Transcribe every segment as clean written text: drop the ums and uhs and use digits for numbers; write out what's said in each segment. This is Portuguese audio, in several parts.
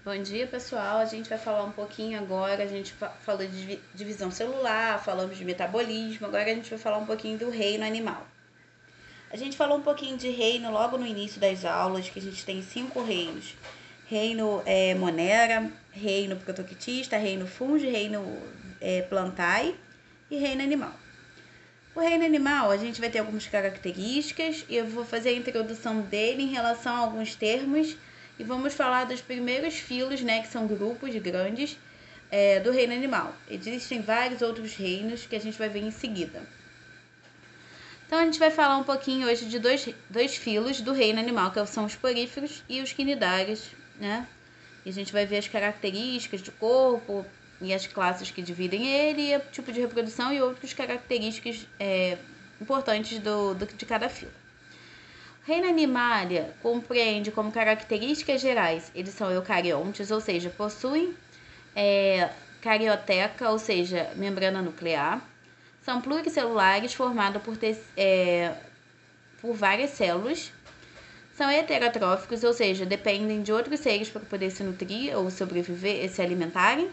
Bom dia, pessoal. A gente vai falar um pouquinho agora. A gente falou de divisão celular, falamos de metabolismo. Agora a gente vai falar um pouquinho do reino animal. A gente falou um pouquinho de reino logo no início das aulas, que a gente tem 5 reinos. Reino Monera, reino protoquitista, reino fungi, reino plantae e reino animal. O reino animal, a gente vai ter algumas características e eu vou fazer a introdução dele em relação a alguns termos e vamos falar dos primeiros filos, né, que são grupos grandes do reino animal. Existem vários outros reinos que a gente vai ver em seguida. Então, a gente vai falar um pouquinho hoje de dois filos do reino animal, que são os poríferos e os quinidários, né? E a gente vai ver as características do corpo e as classes que dividem ele, e o tipo de reprodução e outras características importantes de cada filo. O reino animalia compreende como características gerais, eles são eucariontes, ou seja, possuem carioteca, ou seja, membrana nuclear. São pluricelulares formados por várias células. São heterotróficos, ou seja, dependem de outros seres para poder se nutrir ou sobreviver e se alimentarem.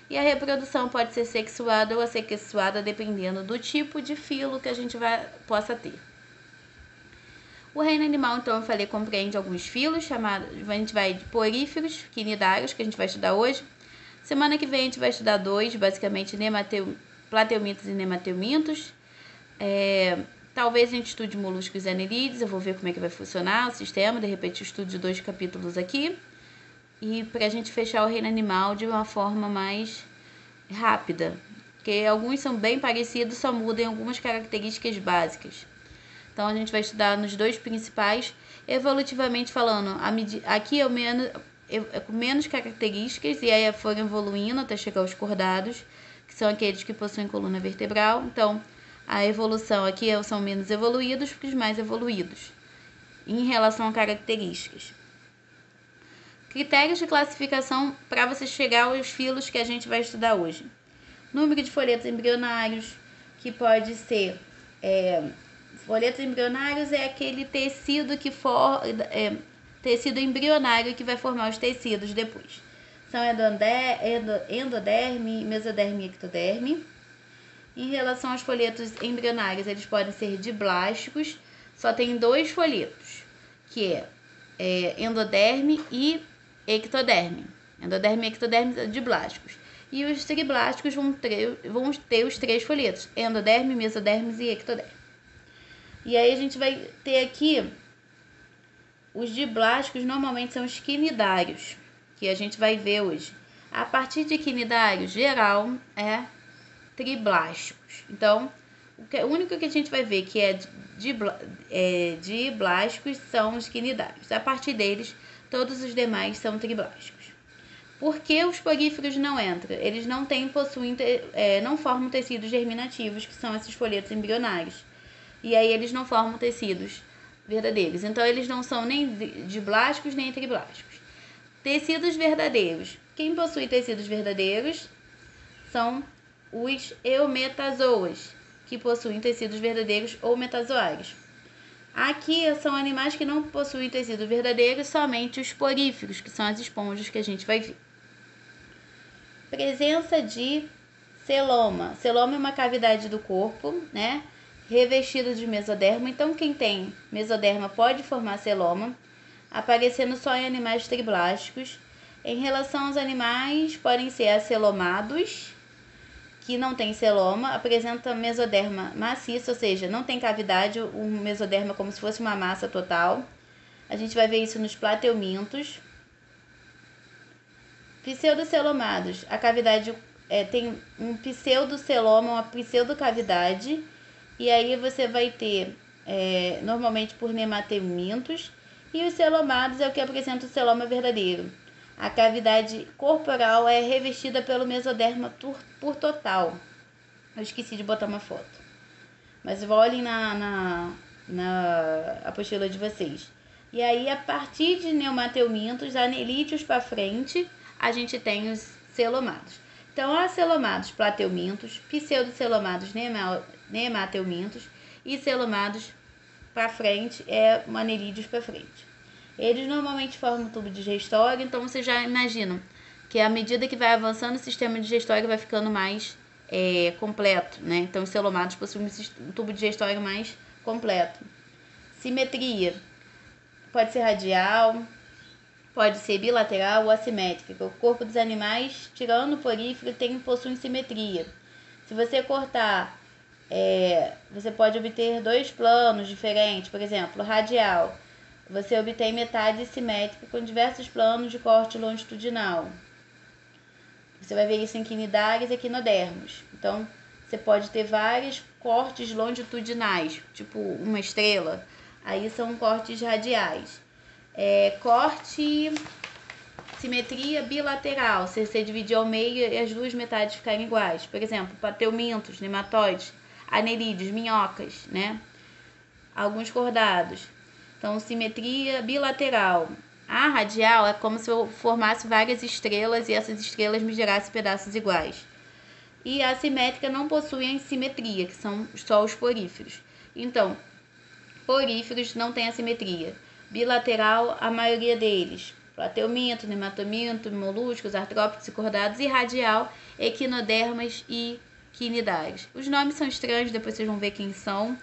E a reprodução pode ser sexuada ou assexuada, dependendo do tipo de filo que a gente possa ter. O reino animal, então, eu falei, compreende alguns filos, chamados, a gente vai de poríferos, quinidários, que a gente vai estudar hoje. Semana que vem a gente vai estudar 2, basicamente, plateumintos e nemateumintos. Talvez a gente estude moluscos e anelídeos, eu vou ver como é que vai funcionar o sistema, de repente eu estude 2 capítulos aqui. E para a gente fechar o reino animal de uma forma mais rápida, porque alguns são bem parecidos, só mudam algumas características básicas. Então, a gente vai estudar nos 2 principais, evolutivamente falando. Aqui é com menos características, e aí foram evoluindo até chegar aos cordados, que são aqueles que possuem coluna vertebral. Então, a evolução aqui são menos evoluídos que os mais evoluídos, em relação a características. Critérios de classificação para você chegar aos filos que a gente vai estudar hoje. Número de folhetos embrionários, que pode ser... folhetos embrionários é aquele tecido tecido embrionário que vai formar os tecidos depois. São endoderme, mesoderme e ectoderme. Em relação aos folhetos embrionários, eles podem ser diblásticos. Só tem 2 folhetos, que é endoderme e ectoderme. Endoderme e ectoderme são diblásticos. E os triblásticos vão ter os 3 folhetos, endoderme, mesoderme e ectoderme. E aí a gente vai ter aqui, os diblásticos normalmente são os quinidários, que a gente vai ver hoje. A partir de quinidários, geral, é triblásticos. Então, o único que a gente vai ver que é diblásticos são os quinidários. A partir deles, todos os demais são triblásticos. Por que os poríferos não entram? Eles não formam tecidos germinativos, que são esses folhetos embrionários. E aí eles não formam tecidos verdadeiros. Então, eles não são nem diblásticos nem triblásticos. Tecidos verdadeiros. Quem possui tecidos verdadeiros são os eumetazoas, que possuem tecidos verdadeiros ou metazoários. Aqui são animais que não possuem tecido verdadeiro, somente os poríferos, que são as esponjas que a gente vai ver. Presença de celoma. Celoma é uma cavidade do corpo, né, revestida de mesoderma. Então, quem tem mesoderma pode formar celoma, aparecendo só em animais triblásticos. Em relação aos animais, podem ser acelomados, que não tem celoma, apresenta mesoderma maciço, ou seja, não tem cavidade, o mesoderma como se fosse uma massa total. A gente vai ver isso nos plateumintos. Pseudocelomados, a cavidade tem um pseudoceloma, uma pseudocavidade, e aí você vai ter, normalmente por nemateumintos, e os celomados é o que apresenta o celoma verdadeiro. A cavidade corporal é revestida pelo mesoderma por total. Eu esqueci de botar uma foto. Mas olhem na apostila de vocês. E aí, a partir de neomateumintos, anelídeos para frente, a gente tem os celomados. Então, há celomados plateumintos, pseudocelomados nemateumintos e celomados para frente, anelídeos para frente. Eles normalmente formam um tubo digestório, então você já imagina que à medida que vai avançando, o sistema digestório vai ficando mais completo, né? Então os celomados possuem um tubo digestório mais completo. Simetria. Pode ser radial, pode ser bilateral ou assimétrica. O corpo dos animais, tirando o porífero, possui simetria. Se você cortar, você pode obter dois planos diferentes. Por exemplo, radial. Você obtém metade simétrica com diversos planos de corte longitudinal. Você vai ver isso em quinidários e equinodermos. Então, você pode ter vários cortes longitudinais, tipo uma estrela. Aí são cortes radiais. Corte, simetria bilateral. Se você dividir ao meio e as duas metades ficarem iguais. Por exemplo, pateumintos, nematóides, anerídeos, minhocas, né? Alguns cordados. Então, simetria bilateral. A radial é como se eu formasse várias estrelas e essas estrelas me gerassem pedaços iguais. E a assimétrica não possuem simetria, que são só os poríferos. Então, poríferos não têm assimetria. Bilateral, a maioria deles. Plateuminto, nematominto, moluscos, artrópodes e cordados. E radial, equinodermas e quinidários. Os nomes são estranhos, depois vocês vão ver quem são,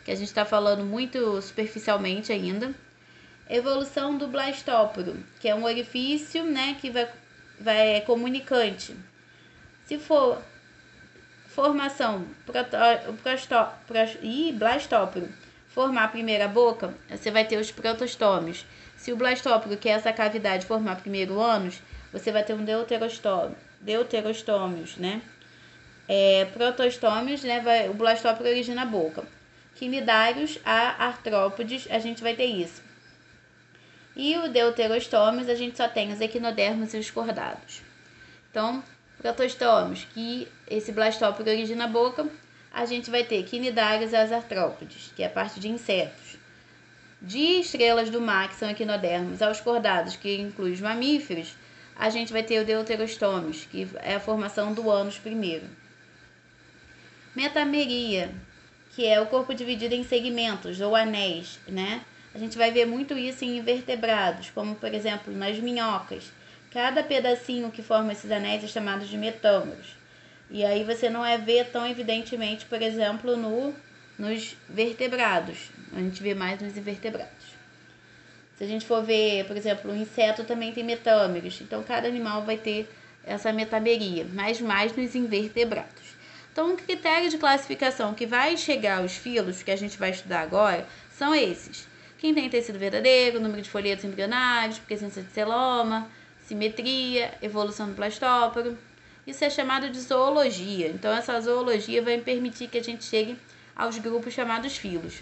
que a gente está falando muito superficialmente ainda. Evolução do blastóporo, que é um orifício, né, que vai comunicante. Se for formação blastóporo formar a primeira boca, você vai ter os protostômios. Se o blastóporo, que é essa cavidade, formar primeiro o ânus, você vai ter um deuterostômios, né? Protostômios, né, o blastóporo origina a boca. Quinidários, a artrópodes, a gente vai ter isso. E o deuterostômios, a gente só tem os equinodermos e os cordados. Então, protostômios, que esse blastóporo origina a boca, a gente vai ter quinidários e as artrópodes, que é a parte de insetos. De estrelas do mar, que são equinodermos, aos cordados, que inclui os mamíferos, a gente vai ter o deuterostômios, que é a formação do ânus primeiro. Metameria, que é o corpo dividido em segmentos ou anéis, né? A gente vai ver muito isso em invertebrados, como por exemplo nas minhocas. Cada pedacinho que forma esses anéis é chamado de metâmeros. E aí você não vê tão evidentemente, por exemplo, nos vertebrados. A gente vê mais nos invertebrados. Se a gente for ver, por exemplo, o inseto também tem metâmeros. Então cada animal vai ter essa metameria, mas mais nos invertebrados. Então, o critério de classificação que vai chegar aos filos, que a gente vai estudar agora, são esses. Quem tem tecido verdadeiro, número de folhetos embrionários, presença de celoma, simetria, evolução do blastóporo. Isso é chamado de zoologia. Então, essa zoologia vai permitir que a gente chegue aos grupos chamados filos.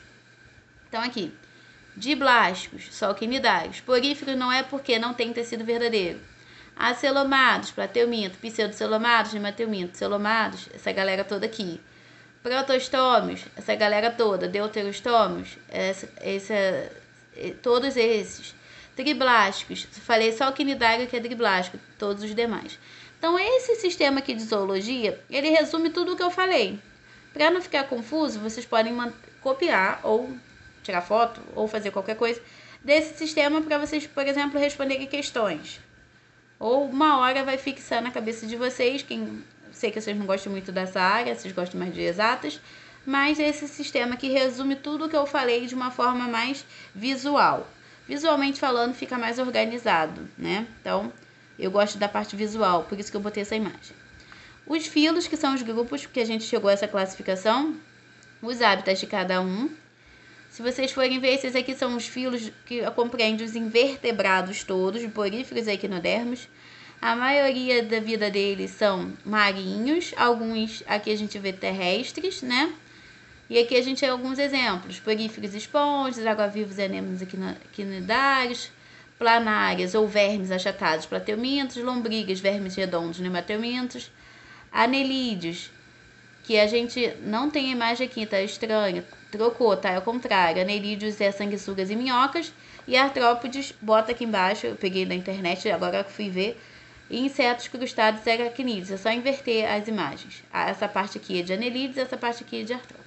Então, aqui, diblásticos, só quinidários. Poríferos não é porque não tem tecido verdadeiro. Acelomados, plateuminto, pseudocelomados, nemateuminto, celomados, essa galera toda aqui. Protostômios, essa galera toda. Deuterostômios, todos esses. Triblásticos, falei só o quinidário que é triblástico, todos os demais. Então, esse sistema aqui de zoologia, ele resume tudo o que eu falei. Para não ficar confuso, vocês podem copiar ou tirar foto ou fazer qualquer coisa desse sistema para vocês, por exemplo, responderem questões. Ou uma hora vai fixar na cabeça de vocês, sei que vocês não gostam muito dessa área, vocês gostam mais de exatas, mas esse sistema que resume tudo o que eu falei de uma forma mais visual. Visualmente falando, fica mais organizado, né? Então, eu gosto da parte visual, por isso que eu botei essa imagem. Os filos, que são os grupos que a gente chegou a essa classificação, os hábitats de cada um. Se vocês forem ver, esses aqui são os filos que compreendem os invertebrados todos, poríferos e equinodermos. A maioria da vida deles são marinhos, alguns aqui a gente vê terrestres, né? E aqui a gente tem alguns exemplos: poríferos, esponjas, água-vivos e anêmonas equinidários, planárias ou vermes achatados, plateumintos, lombrigas, vermes redondos, nemateumintos, anelídeos, que a gente não tem imagem aqui, tá estranho, trocou, tá? É o contrário. Anelídeos é sanguessugas e minhocas, e artrópodes, bota aqui embaixo, eu peguei da internet, agora fui ver, e insetos, crustáceos e aracnídeos. É só inverter as imagens. Essa parte aqui é de anelídeos, essa parte aqui é de artrópodes.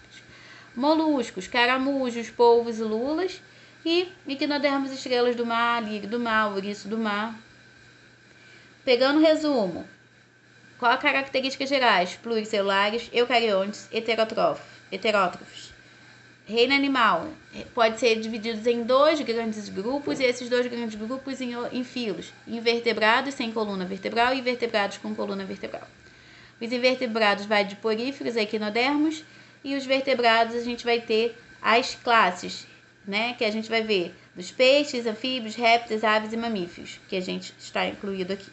Moluscos, caramujos, polvos e lulas, E equinodermos, estrelas do mar, lírio do mar, ouriço do mar. Pegando o resumo, qual a características gerais? Pluricelulares, eucariontes, heterótrofos. Reino animal pode ser dividido em 2 grandes grupos, e esses 2 grandes grupos em filos: invertebrados sem coluna vertebral e vertebrados com coluna vertebral. Os invertebrados vai de poríferos a equinodermos, e os vertebrados a gente vai ter as classes, né, que a gente vai ver dos peixes, anfíbios, répteis, aves e mamíferos, que a gente está incluído aqui.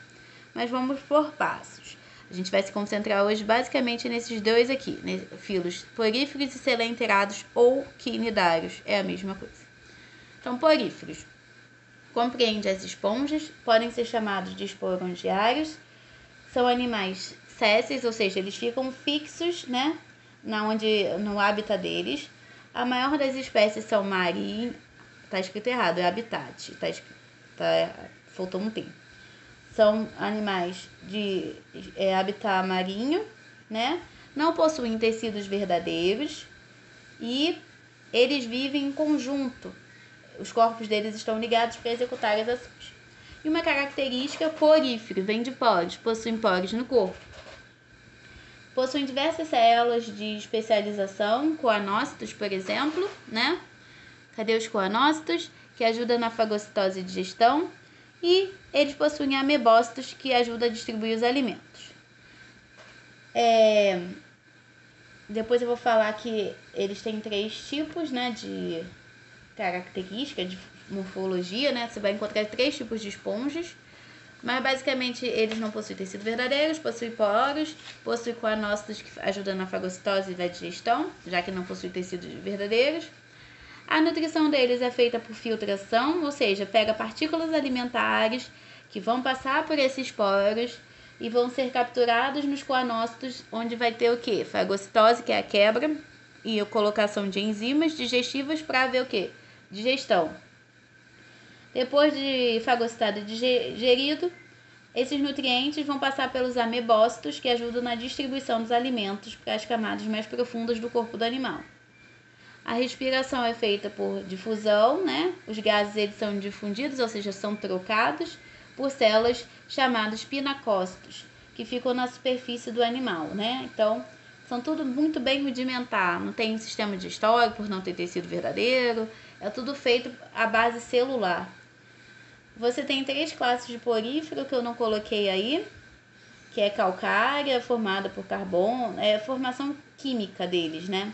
Mas vamos por passos. A gente vai se concentrar hoje basicamente nesses 2 aqui, né? Filos poríferos e selenterados ou quinidários, é a mesma coisa. Então, poríferos compreende as esponjas, podem ser chamados de esporangiários, são animais sésseis, ou seja, eles ficam fixos, né, no hábitat deles. A maior das espécies são marinhos, tá escrito errado, é habitat, faltou um T. São animais de habitat marinho, né? Não possuem tecidos verdadeiros e eles vivem em conjunto. Os corpos deles estão ligados para executar as ações. E uma característica: porífero, vem de poros, possuem poros no corpo. Possuem diversas células de especialização, coanócitos, por exemplo, né? Cadê os coanócitos? Que ajudam na fagocitose e digestão. E eles possuem amebócitos, que ajudam a distribuir os alimentos. Depois eu vou falar que eles têm 3 tipos, né, de características, de morfologia, né? Você vai encontrar 3 tipos de esponjas, mas basicamente eles não possuem tecido verdadeiros, possuem poros, possuem coanócitos que ajudam na fagocitose e na digestão, já que não possuem tecidos verdadeiros. A nutrição deles é feita por filtração, ou seja, pega partículas alimentares que vão passar por esses poros e vão ser capturados nos coanócitos, onde vai ter o quê? Fagocitose, que é a quebra, e a colocação de enzimas digestivas para ver o quê? Digestão. Depois de fagocitado e digerido, esses nutrientes vão passar pelos amebócitos, que ajudam na distribuição dos alimentos para as camadas mais profundas do corpo do animal. A respiração é feita por difusão, né? Os gases eles são difundidos, ou seja, são trocados por células chamadas pinacócitos, que ficam na superfície do animal, né? Então, são tudo muito bem rudimentar, não tem sistema digestório por não ter tecido verdadeiro, é tudo feito à base celular. Você tem 3 classes de porífero que eu não coloquei aí, que é calcária, formada por carbono, é a formação química deles, né?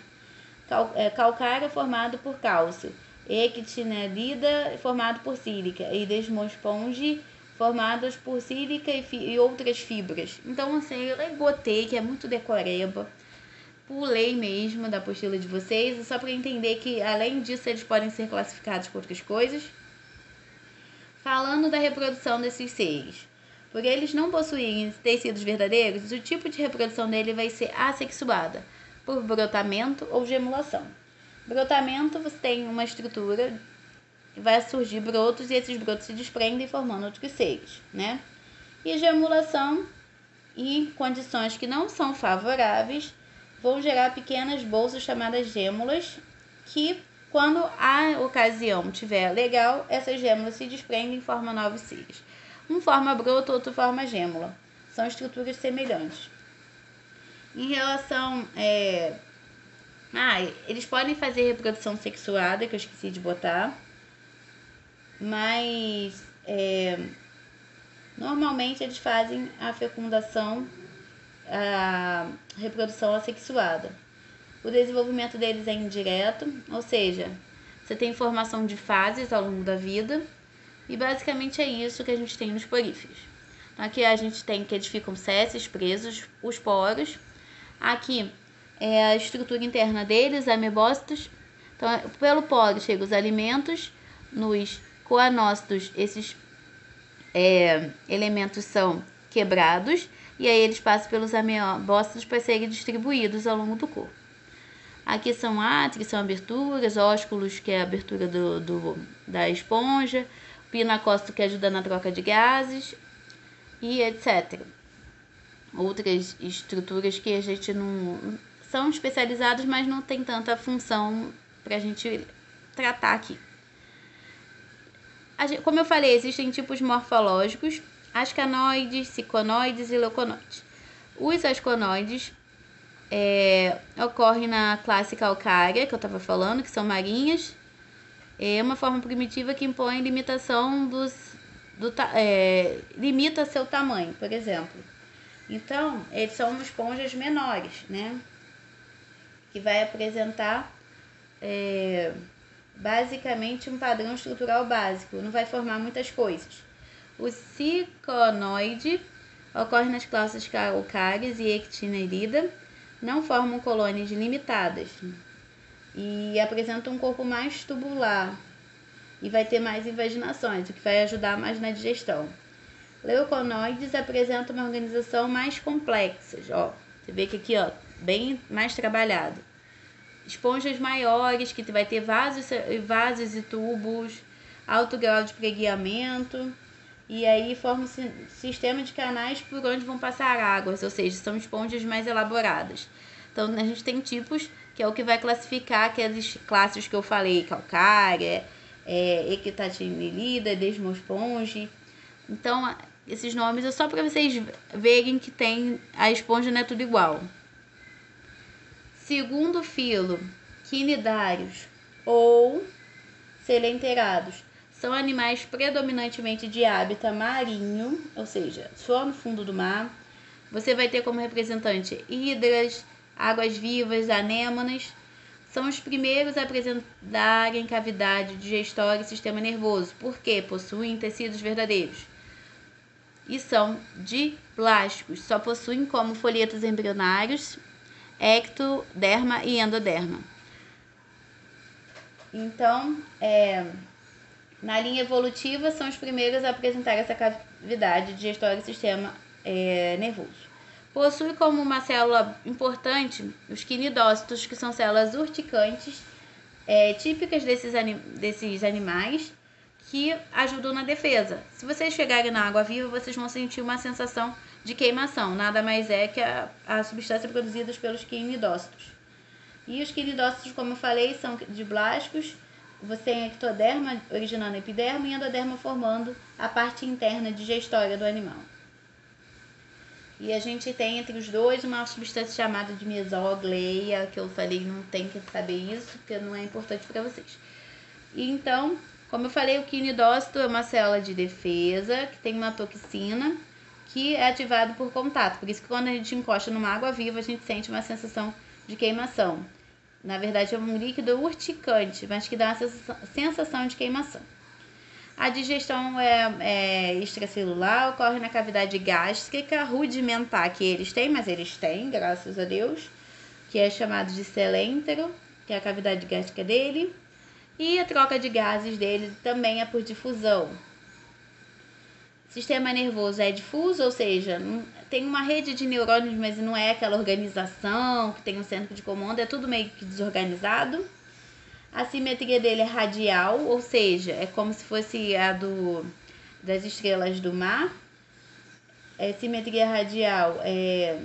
Calcária, formado por cálcio, ectinelida, formado por sílica, e desmosponge, formados por sílica e outras fibras. Então, assim, eu botei, que é muito decoreba, pulei mesmo da apostila de vocês, só para entender que, além disso, eles podem ser classificados por outras coisas. Falando da reprodução desses seres, por eles não possuírem tecidos verdadeiros, o tipo de reprodução dele vai ser assexuada, por brotamento ou gemulação. Brotamento, você tem uma estrutura que vai surgir brotos, e esses brotos se desprendem formando outros seres, né? E gemulação, em condições que não são favoráveis, vão gerar pequenas bolsas chamadas gêmulas, que, quando a ocasião tiver legal, essas gêmulas se desprendem e formam novos seres. Um forma broto, outro forma gêmula. São estruturas semelhantes. Em relação... eles podem fazer reprodução sexuada, que eu esqueci de botar. Mas... normalmente eles fazem a fecundação, a reprodução assexuada. O desenvolvimento deles é indireto, ou seja, você tem formação de fases ao longo da vida, e basicamente é isso que a gente tem nos poríferos. Então, aqui a gente tem que eles ficam sésseis, presos, os poros. Aqui é a estrutura interna deles, amebócitos. Então, pelo poro chegam os alimentos. Nos coanócitos, esses elementos são quebrados, e aí eles passam pelos amebócitos para serem distribuídos ao longo do corpo. Aqui são átrios, são aberturas, ósculos, que é a abertura da esponja, pinacócito, que ajuda na troca de gases, e etc. Outras estruturas que a gente não... são especializadas, mas não tem tanta função para a gente tratar aqui. Como eu falei, existem tipos morfológicos, ascanoides, ciconoides e leuconoides. Os asconoides ocorrem na classe calcária, que eu estava falando, que são marinhas. É uma forma primitiva que impõe limitação limita seu tamanho, por exemplo. Então, eles são esponjas menores, né? Que vai apresentar basicamente um padrão estrutural básico, não vai formar muitas coisas. O ciconoide ocorre nas classes calcárias e actineirida, não formam colônias limitadas e apresenta um corpo mais tubular e vai ter mais invaginações, o que vai ajudar mais na digestão. Leuconoides apresentam uma organização mais complexa, ó. Você vê que aqui, ó, bem mais trabalhado. Esponjas maiores, que vai ter vasos e tubos, alto grau de preguiamento, e aí forma um sistema de canais por onde vão passar águas, ou seja, são esponjas mais elaboradas. Então, a gente tem tipos, que é o que vai classificar aquelas classes que eu falei, calcária, ectatinelida, desmosponge. Então, esses nomes é só para vocês verem que a esponja não é tudo igual. Segundo filo, quinidários ou selenterados são animais predominantemente de hábitat marinho, ou seja, só no fundo do mar. Você vai ter como representante hidras, águas-vivas, anêmonas. São os primeiros a apresentarem cavidade digestória e sistema nervoso, porque possuem tecidos verdadeiros. E são diplásticos, só possuem como folhetos embrionários, ectoderma e endoderma. Então, na linha evolutiva, são os primeiros a apresentar essa cavidade digestória e sistema nervoso. Possui como uma célula importante os quinidócitos, que são células urticantes, típicas desses animais, que ajudam na defesa. Se vocês chegarem na água viva, vocês vão sentir uma sensação de queimação. Nada mais é que a substância produzida pelos quinidócitos. E os quinidócitos, como eu falei, são diblásticos. Você tem ectoderma originando epiderma e endoderma formando a parte interna digestória do animal. E a gente tem entre os dois uma substância chamada de mesogleia, que eu falei, não tem que saber isso, porque não é importante para vocês. E então, como eu falei, o quinidócito é uma célula de defesa, que tem uma toxina, que é ativado por contato. Por isso que quando a gente encosta numa água viva, a gente sente uma sensação de queimação. Na verdade, é um líquido urticante, mas que dá uma sensação de queimação. A digestão extracelular ocorre na cavidade gástrica rudimentar que eles têm, mas eles têm, graças a Deus, que é chamado de celêntero, que é a cavidade gástrica dele. E a troca de gases dele também é por difusão. Sistema nervoso é difuso, ou seja, tem uma rede de neurônios, mas não é aquela organização que tem um centro de comando, é tudo meio que desorganizado. A simetria dele é radial, ou seja, é como se fosse a das estrelas do mar. Simetria radial é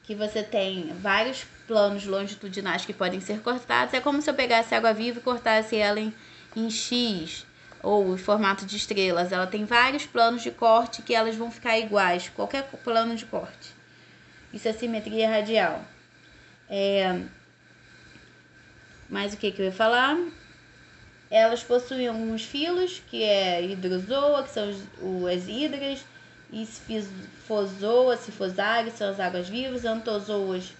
que você tem vários planos longitudinais que podem ser cortados. É como se eu pegasse água viva e cortasse ela em X, ou em formato de estrelas. Ela tem vários planos de corte que elas vão ficar iguais, qualquer plano de corte. Isso é simetria radial. Mas o que eu ia falar? Elas possuem alguns filos, que é hidrozoa, que são as hidras, esfifozoa, cifosária, que são as águas-vivas, antozoas,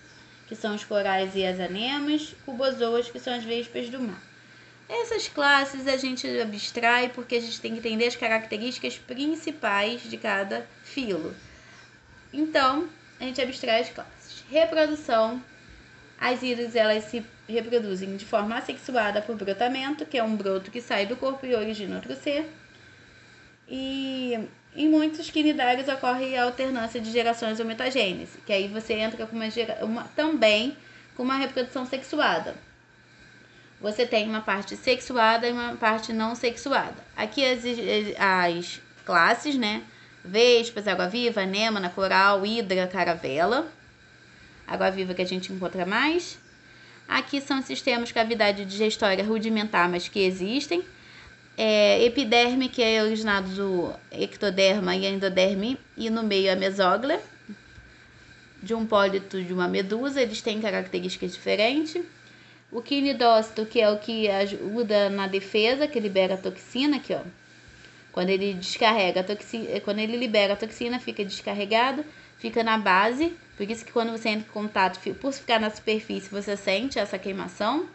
que são os corais e as anemas, cubozoas, que são as vespas do mar. Essas classes a gente abstrai porque a gente tem que entender as características principais de cada filo. Então, a gente abstrai as classes. Reprodução. As hidras, elas se reproduzem de forma assexuada por brotamento, que é um broto que sai do corpo e origina outro ser. E em muitos quinidários ocorre a alternância de gerações ou metagênese, que aí você entra com também com uma reprodução sexuada. Você tem uma parte sexuada e uma parte não sexuada. Aqui as classes, né? Vespas, água-viva, anêmona, coral, hidra, caravela. Água-viva que a gente encontra mais. Aqui são sistemas cavidade digestória rudimentar, mas que existem. Epiderme, que é originado do ectoderma e endoderme, e no meio a mesóglia, de um pólito de uma medusa, eles têm características diferentes. O quinidócito, que é o que ajuda na defesa, que libera a toxina, aqui ó. Quando ele descarrega a toxina, quando ele libera a toxina, fica descarregado, fica na base, por isso que quando você entra em contato, por ficar na superfície, você sente essa queimação.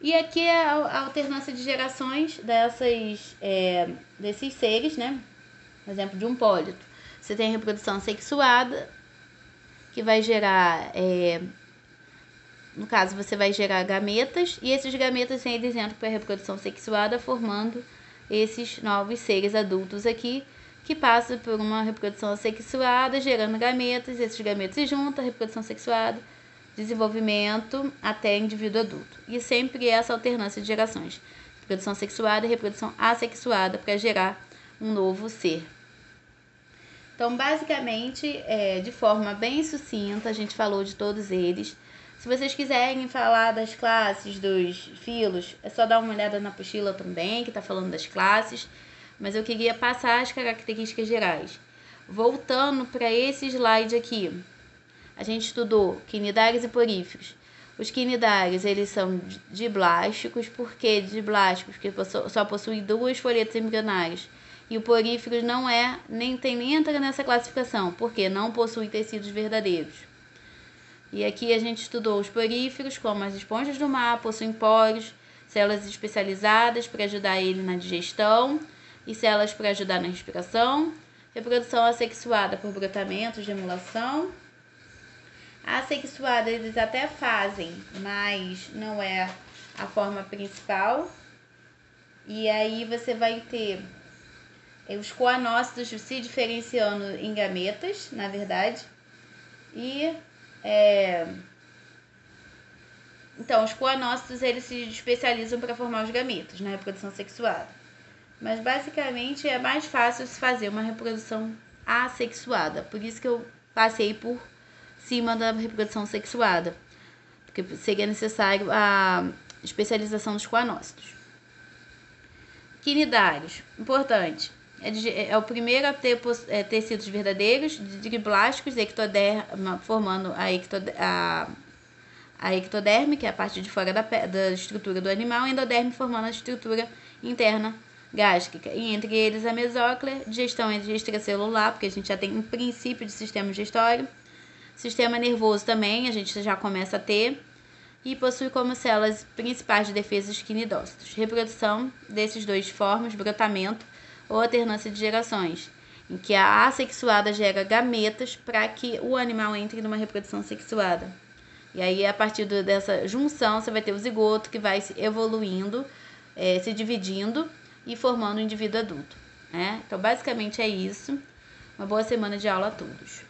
E aqui é a alternância de gerações desses seres, né? Por exemplo, de um pólito. Você tem a reprodução sexuada, que vai gerar, no caso, você vai gerar gametas, e esses gametas eles entram para a reprodução sexuada, formando esses novos seres adultos aqui, que passam por uma reprodução asexuada, gerando gametas, esses gametas se juntam, reprodução sexuada, desenvolvimento até indivíduo adulto. E sempre essa alternância de gerações, reprodução sexuada e reprodução assexuada, para gerar um novo ser. Então, basicamente, de forma bem sucinta, a gente falou de todos eles. Se vocês quiserem falar das classes, dos filos, é só dar uma olhada na apostila também, que está falando das classes. Mas eu queria passar as características gerais. Voltando para esse slide aqui, a gente estudou quinidários e poríferos. Os quinidários, eles são diblásticos. Por que diblásticos? Porque só possuem 2 folhetos embrionários. E o poríferos não nem entra nessa classificação, porque não possui tecidos verdadeiros. E aqui a gente estudou os poríferos, como as esponjas do mar, possuem poros, células especializadas para ajudar ele na digestão e células para ajudar na respiração. Reprodução assexuada por brotamento, gemulação. A assexuada eles até fazem, mas não é a forma principal. E aí você vai ter os coanócitos se diferenciando em gametas, na verdade. E então, os coanócitos eles se especializam para formar os gametas na reprodução sexuada. Mas basicamente é mais fácil se fazer uma reprodução assexuada. Por isso que eu passei por cima da reprodução sexuada, porque seria necessário a especialização dos coanócitos. Quinidários, importante. É o primeiro a ter tecidos verdadeiros, diblásticos, ectoderma, formando a ectoderme, que é a parte de fora da estrutura do animal, e endoderme, formando a estrutura interna gástrica. E entre eles a mesóclea, digestão extracelular, porque a gente já tem um princípio de sistema digestório. Sistema nervoso também, a gente já começa a ter. E possui como células principais de defesa os quinidócitos. Reprodução desses 2 formas, brotamento ou alternância de gerações, em que a assexuada gera gametas para que o animal entre numa reprodução sexuada. E aí, a partir dessa junção, você vai ter o zigoto que vai se evoluindo, se dividindo e formando um indivíduo adulto. Então, basicamente é isso. Uma boa semana de aula a todos.